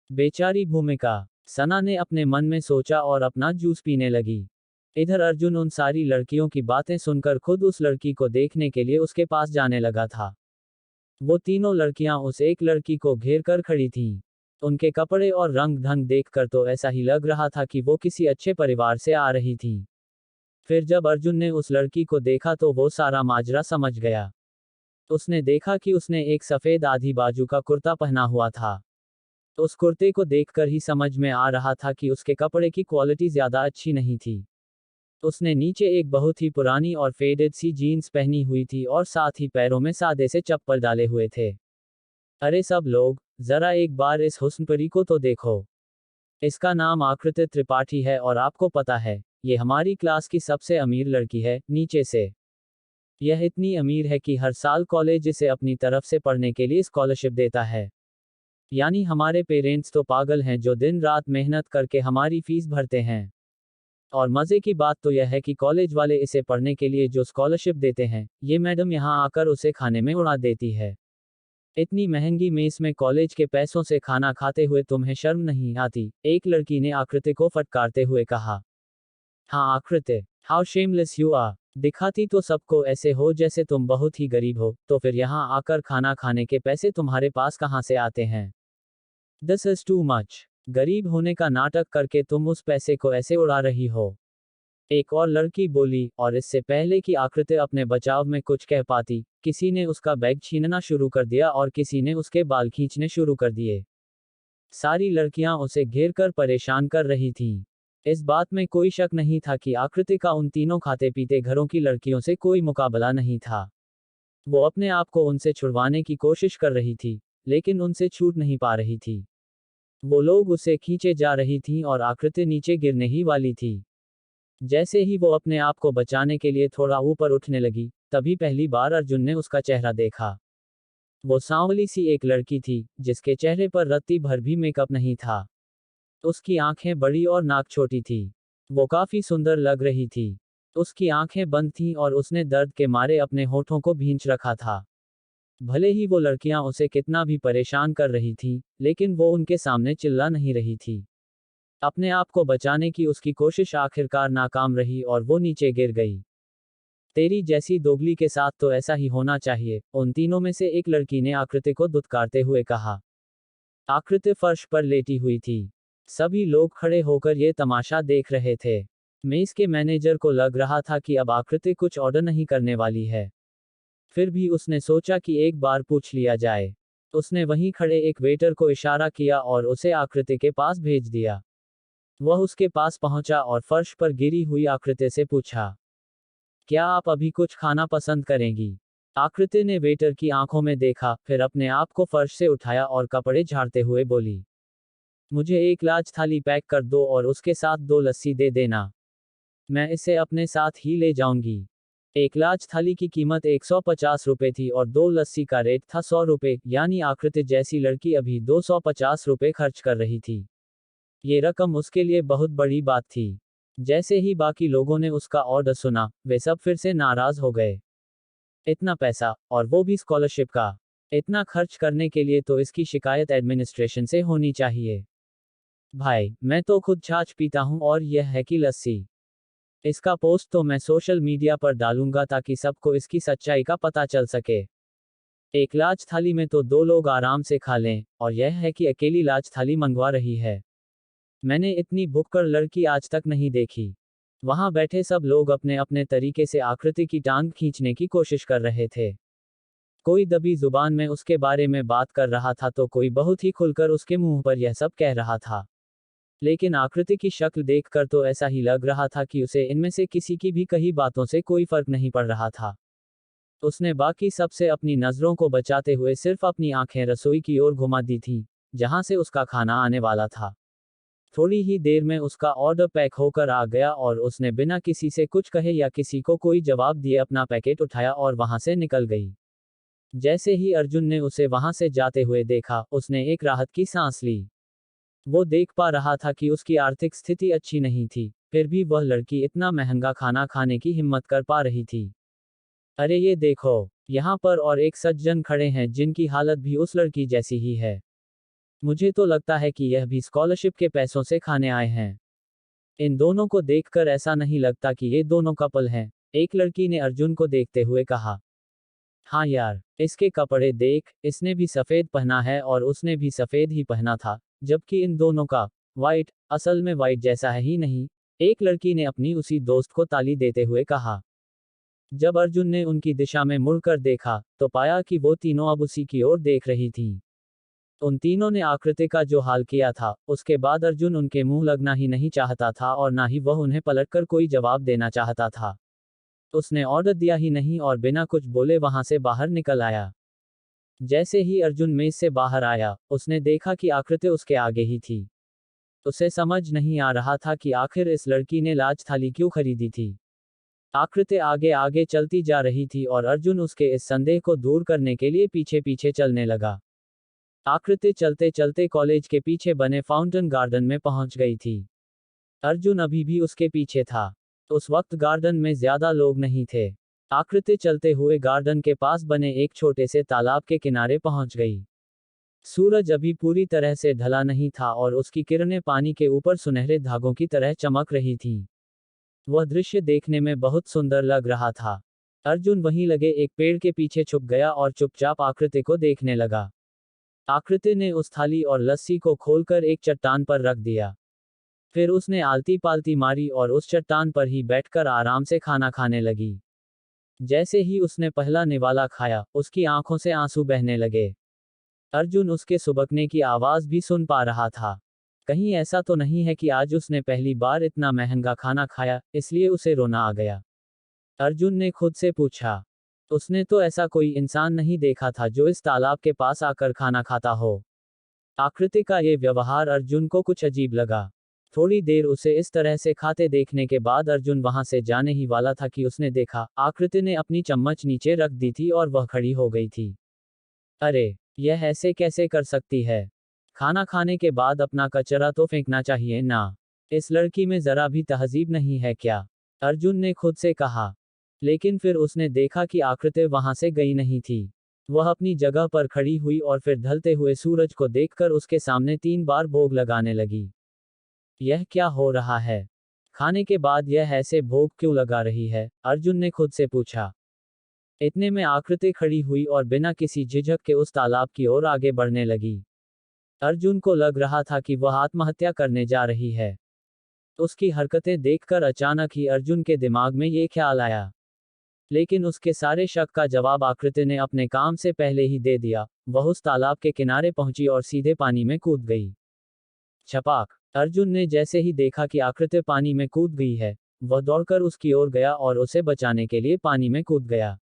बेचारी भूमिका, सना ने अपने मन में सोचा और अपना जूस पीने लगी। इधर अर्जुन उन सारी लड़कियों की बातें सुनकर खुद उस लड़की को देखने के लिए उसके पास जाने लगा था। वो तीनों लड़कियां उस एक लड़की को घेर कर खड़ी थीं। उनके कपड़े और रंग ढंग देखकर तो ऐसा ही लग रहा था कि वो किसी अच्छे परिवार से आ रही थीं। फिर जब अर्जुन ने उस लड़की को देखा तो वो सारा माजरा समझ गया। उसने देखा कि उसने एक सफेद आधी बाजू का कुर्ता पहना हुआ था। उस कुर्ते को देखकर ही समझ में आ रहा था कि उसके कपड़े की क्वालिटी ज्यादा अच्छी नहीं थी। उसने नीचे एक बहुत ही पुरानी और फेडेड सी जीन्स पहनी हुई थी और साथ ही पैरों में सादे से चप्पल डाले हुए थे। अरे सब लोग, जरा एक बार इस हुस्नपरी को तो देखो। इसका नाम आकृति त्रिपाठी है और आपको पता है, ये हमारी क्लास की सबसे अमीर लड़की है, नीचे से। यह इतनी अमीर है कि हर साल कॉलेज इसे अपनी तरफ से पढ़ने के लिए स्कॉलरशिप देता है। यानी हमारे पेरेंट्स तो पागल हैं जो दिन रात मेहनत करके हमारी फीस भरते हैं। और मजे की बात तो यह है कि कॉलेज वाले इसे पढ़ने के लिए जो स्कॉलरशिप देते हैं, ये मैडम यहाँ आकर उसे खाने में उड़ा देती है। इतनी महंगी मेस में कॉलेज के पैसों से खाना खाते हुए तुम्हें शर्म नहीं आती? एक लड़की ने आकृति को फटकारते हुए कहा। हाँ आकृति, हाउ शेमलेस यू आर। दिखाती तो सबको ऐसे हो जैसे तुम बहुत ही गरीब हो, तो फिर यहाँ आकर खाना खाने के पैसे तुम्हारे पास कहाँ से आते हैं? This is too much. गरीब होने का नाटक करके तुम उस पैसे को ऐसे उड़ा रही हो। एक और लड़की बोली, और इससे पहले कि आकृति अपने बचाव में कुछ कह पाती, किसी ने उसका बैग छीनना शुरू कर दिया और किसी ने उसके बाल खींचने शुरू कर दिए। सारी लड़कियां उसे घेर कर परेशान कर रही थीं। इस बात में कोई शक नहीं था कि आकृति का उन तीनों खाते पीते घरों की लड़कियों से कोई मुकाबला नहीं था। वो अपने आप को उनसे छुड़वाने की कोशिश कर रही थी, लेकिन उनसे छूट नहीं पा रही थी। वो लोग उसे खींचे जा रही थीं और आकृति नीचे गिरने ही वाली थी। जैसे ही वो अपने आप को बचाने के लिए थोड़ा ऊपर उठने लगी, तभी पहली बार अर्जुन ने उसका चेहरा देखा। वो सांवली सी एक लड़की थी, जिसके चेहरे पर रत्ती भर भी मेकअप नहीं था। उसकी आंखें बड़ी और नाक छोटी थी। वो काफी सुंदर लग रही थी। उसकी आंखें बंद थीं और उसने दर्द के मारे अपने होठों को भींच रखा था। भले ही वो लड़कियां उसे कितना भी परेशान कर रही थीं, लेकिन वो उनके सामने चिल्ला नहीं रही थी। अपने आप को बचाने की उसकी कोशिश आखिरकार नाकाम रही और वो नीचे गिर गई। तेरी जैसी दोगली के साथ तो ऐसा ही होना चाहिए, उन तीनों में से एक लड़की ने आकृति को दुत्कारते हुए कहा। आकृति फर्श पर लेटी हुई थी। सभी लोग खड़े होकर ये तमाशा देख रहे थे। मेस के मैनेजर को लग रहा था कि अब आकृति कुछ ऑर्डर नहीं करने वाली है। फिर भी उसने सोचा कि एक बार पूछ लिया जाए। उसने वहीं खड़े एक वेटर को इशारा किया और उसे आकृति के पास भेज दिया। वह उसके पास पहुंचा और फर्श पर गिरी हुई आकृति से पूछा, क्या आप अभी कुछ खाना पसंद करेंगी? आकृति ने वेटर की आंखों में देखा, फिर अपने आप को फर्श से उठाया और कपड़े झाड़ते हुए बोली, मुझे एक लार्ज थाली पैक कर दो और उसके साथ 2 लस्सी दे देना। मैं इसे अपने साथ ही ले जाऊंगी। एक लार्ज थाली की कीमत 150 रुपए थी और 2 लस्सी का रेट था 100 रुपए, यानी आकृति जैसी लड़की अभी 250 रुपए खर्च कर रही थी। ये रकम उसके लिए बहुत बड़ी बात थी। जैसे ही बाकी लोगों ने उसका ऑर्डर सुना, वे सब फिर से नाराज हो गए। इतना पैसा, और वो भी स्कॉलरशिप का। इतना खर्च करने के लिए तो इसकी शिकायत एडमिनिस्ट्रेशन से होनी चाहिए। भाई, मैं तो खुद छाछ पीता हूँ और यह है कि लस्सी। इसका पोस्ट तो मैं सोशल मीडिया पर डालूंगा ताकि सबको इसकी सच्चाई का पता चल सके। एक लार्ज थाली में तो 2 लोग आराम से खा लें, और यह है कि अकेली लार्ज थाली मंगवा रही है। मैंने इतनी भुक्कड़ लड़की आज तक नहीं देखी। वहां बैठे सब लोग अपने अपने तरीके से आकृति की टांग खींचने की कोशिश कर रहे थे। कोई दबी जुबान में उसके बारे में बात कर रहा था तो कोई बहुत ही खुलकर उसके मुंह पर यह सब कह रहा था। लेकिन आकृति की शक्ल देखकर तो ऐसा ही लग रहा था कि उसे इनमें से किसी की भी कही बातों से कोई फर्क नहीं पड़ रहा था। उसने बाकी सबसे अपनी नजरों को बचाते हुए सिर्फ अपनी आंखें रसोई की ओर घुमा दी थीं, जहां से उसका खाना आने वाला था। थोड़ी ही देर में उसका ऑर्डर पैक होकर आ गया और उसने बिना किसी से कुछ कहे या किसी को कोई जवाब दिए अपना पैकेट उठाया और वहां से निकल गई। जैसे ही अर्जुन ने उसे वहां से जाते हुए देखा, उसने एक राहत की सांस ली। वो देख पा रहा था कि उसकी आर्थिक स्थिति अच्छी नहीं थी, फिर भी वह लड़की इतना महंगा खाना खाने की हिम्मत कर पा रही थी। अरे ये देखो, यहाँ पर और एक सज्जन खड़े हैं जिनकी हालत भी उस लड़की जैसी ही है। मुझे तो लगता है कि यह भी स्कॉलरशिप के पैसों से खाने आए हैं। इन दोनों को देखकर ऐसा नहीं लगता कि ये दोनों कपल हैं, एक लड़की ने अर्जुन को देखते हुए कहा। हाँ यार, इसके कपड़े देख, इसने भी सफेद पहना है और उसने भी सफेद ही पहना था, जबकि इन दोनों का वाइट असल में वाइट जैसा है ही नहीं, एक लड़की ने अपनी उसी दोस्त को ताली देते हुए कहा। जब अर्जुन ने उनकी दिशा में मुड़कर देखा, तो पाया कि वो तीनों अब उसी की ओर देख रही थीं। उन तीनों ने आकृति का जो हाल किया था, उसके बाद अर्जुन उनके मुंह लगना ही नहीं चाहता था और ना ही वह उन्हें पलटकर कोई जवाब देना चाहता था। उसने ऑर्डर दिया ही नहीं और बिना कुछ बोले वहां से बाहर निकल आया। जैसे ही अर्जुन मेज से बाहर आया, उसने देखा कि आकृति उसके आगे ही थी। उसे समझ नहीं आ रहा था कि आखिर इस लड़की ने लाज थाली क्यों खरीदी थी। आकृति आगे आगे चलती जा रही थी और अर्जुन उसके इस संदेह को दूर करने के लिए पीछे पीछे चलने लगा। आकृति चलते चलते कॉलेज के पीछे बने फाउंटेन गार्डन में पहुंच गई थी। अर्जुन अभी भी उसके पीछे था। उस वक्त गार्डन में ज्यादा लोग नहीं थे। आकृति चलते हुए गार्डन के पास बने एक छोटे से तालाब के किनारे पहुंच गई। सूरज अभी पूरी तरह से ढला नहीं था और उसकी किरणें पानी के ऊपर सुनहरे धागों की तरह चमक रही थीं। वह दृश्य देखने में बहुत सुंदर लग रहा था। अर्जुन वहीं लगे एक पेड़ के पीछे छुप गया और चुपचाप आकृति को देखने लगा। आकृति ने उस थाली और लस्सी को खोलकर एक चट्टान पर रख दिया। फिर उसने आलती पालती मारी और उस चट्टान पर ही बैठकर आराम से खाना खाने लगी। जैसे ही उसने पहला निवाला खाया, उसकी आंखों से आंसू बहने लगे। अर्जुन उसके सुबकने की आवाज भी सुन पा रहा था। कहीं ऐसा तो नहीं है कि आज उसने पहली बार इतना महंगा खाना खाया, इसलिए उसे रोना आ गया? अर्जुन ने खुद से पूछा। उसने तो ऐसा कोई इंसान नहीं देखा था जो इस तालाब के पास आकर खाना खाता हो। आकृति का ये व्यवहार अर्जुन को कुछ अजीब लगा। थोड़ी देर उसे इस तरह से खाते देखने के बाद अर्जुन वहां से जाने ही वाला था कि उसने देखा, आकृति ने अपनी चम्मच नीचे रख दी थी और वह खड़ी हो गई थी। अरे, यह ऐसे कैसे कर सकती है? खाना खाने के बाद अपना कचरा तो फेंकना चाहिए ना। इस लड़की में जरा भी तहजीब नहीं है क्या? अर्जुन ने खुद से कहा। लेकिन फिर उसने देखा कि आकृति वहां से गई नहीं थी। वह अपनी जगह पर खड़ी हुई और फिर ढलते हुए सूरज को देखकर उसके सामने 3 बार भोग लगाने लगी। यह क्या हो रहा है? खाने के बाद यह ऐसे भोग क्यों लगा रही है? अर्जुन ने खुद से पूछा। इतने में आकृति खड़ी हुई और बिना किसी झिझक के उस तालाब की ओर आगे बढ़ने लगी। अर्जुन को लग रहा था कि वह आत्महत्या करने जा रही है। उसकी हरकतें देखकर अचानक ही अर्जुन के दिमाग में ये ख्याल आया। लेकिन उसके सारे शक का जवाब आकृति ने अपने काम से पहले ही दे दिया। वह उस तालाब के किनारे पहुंची और सीधे पानी में कूद गई। छपाक! अर्जुन ने जैसे ही देखा कि आकृति पानी में कूद गई है, वह दौड़कर उसकी ओर गया और उसे बचाने के लिए पानी में कूद गया।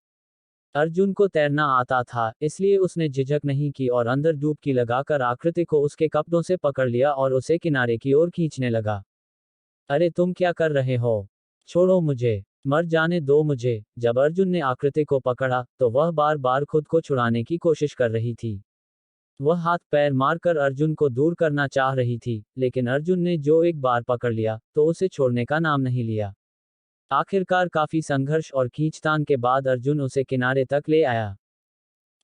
अर्जुन को तैरना आता था, इसलिए उसने झिझक नहीं की और अंदर डुबकी लगाकर आकृति को उसके कपड़ों से पकड़ लिया और उसे किनारे की ओर खींचने लगा। अरे तुम क्या कर रहे हो? छोड़ो मुझे, मर जाने दो मुझे। जब अर्जुन ने आकृति को पकड़ा, तो वह बार बार खुद को छुड़ाने की कोशिश कर रही थी। वह हाथ पैर मारकर अर्जुन को दूर करना चाह रही थी, लेकिन अर्जुन ने जो एक बार पकड़ लिया, तो उसे छोड़ने का नाम नहीं लिया। आखिरकार काफी संघर्ष और खींचतान के बाद अर्जुन उसे किनारे तक ले आया।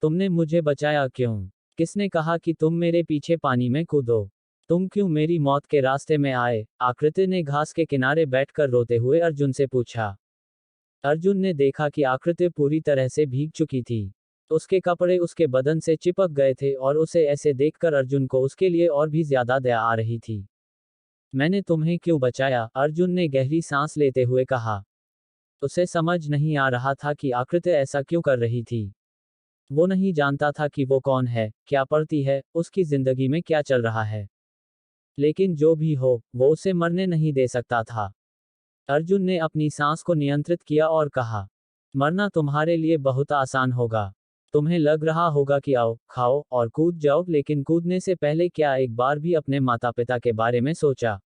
तुमने मुझे बचाया क्यों? किसने कहा कि तुम मेरे पीछे पानी में कूदो? तुम क्यों मेरी मौत के रास्ते में आए? आकृति ने घास के किनारे बैठकर रोते हुए अर्जुन से पूछा। अर्जुन ने देखा कि आकृति पूरी तरह से भीग चुकी थी। उसके कपड़े उसके बदन से चिपक गए थे और उसे ऐसे देखकर अर्जुन को उसके लिए और भी ज्यादा दया आ रही थी। मैंने तुम्हें क्यों बचाया? अर्जुन ने गहरी सांस लेते हुए कहा। उसे समझ नहीं आ रहा था कि आकृति ऐसा क्यों कर रही थी। वो नहीं जानता था कि वो कौन है, क्या पढ़ती है, उसकी जिंदगी में क्या चल रहा है। लेकिन जो भी हो, वो उसे मरने नहीं दे सकता था। अर्जुन ने अपनी सांस को नियंत्रित किया और कहा, मरना तुम्हारे लिए बहुत आसान होगा। तुम्हें लग रहा होगा कि आओ, खाओ और कूद जाओ, लेकिन कूदने से पहले क्या एक बार भी अपने माता पिता के बारे में सोचा?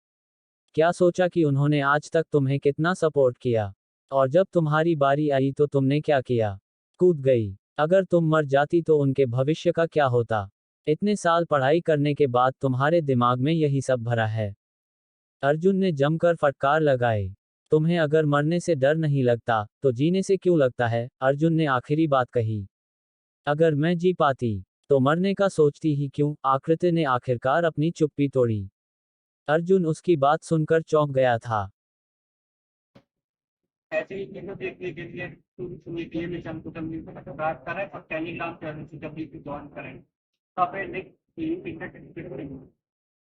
क्या सोचा कि उन्होंने आज तक तुम्हें कितना सपोर्ट किया? और जब तुम्हारी बारी आई तो तुमने क्या किया? कूद गई। अगर तुम मर जाती तो उनके भविष्य का क्या होता? इतने साल पढ़ाई करने के बाद तुम्हारे दिमाग में यही सब भरा है। अर्जुन ने जमकर फटकार लगाई। तुम्हें अगर मरने से डर नहीं लगता, तो जीने से क्यों लगता है? अर्जुन ने आखिरी बात कही। अगर मैं जी पाती, तो मरने का सोचती ही क्यों? आकृति ने आखिरकार अपनी चुप्पी तोड़ी। अर्जुन उसकी बात सुनकर चौंक गया था। ऐसे ही चीज़ों देखने के लिए सुनने के लिए हमेशा हमको बात करें और टेलीग्राम चैनल से जब भी ज्वाइन करें तो अपने लिंक इंटरनेट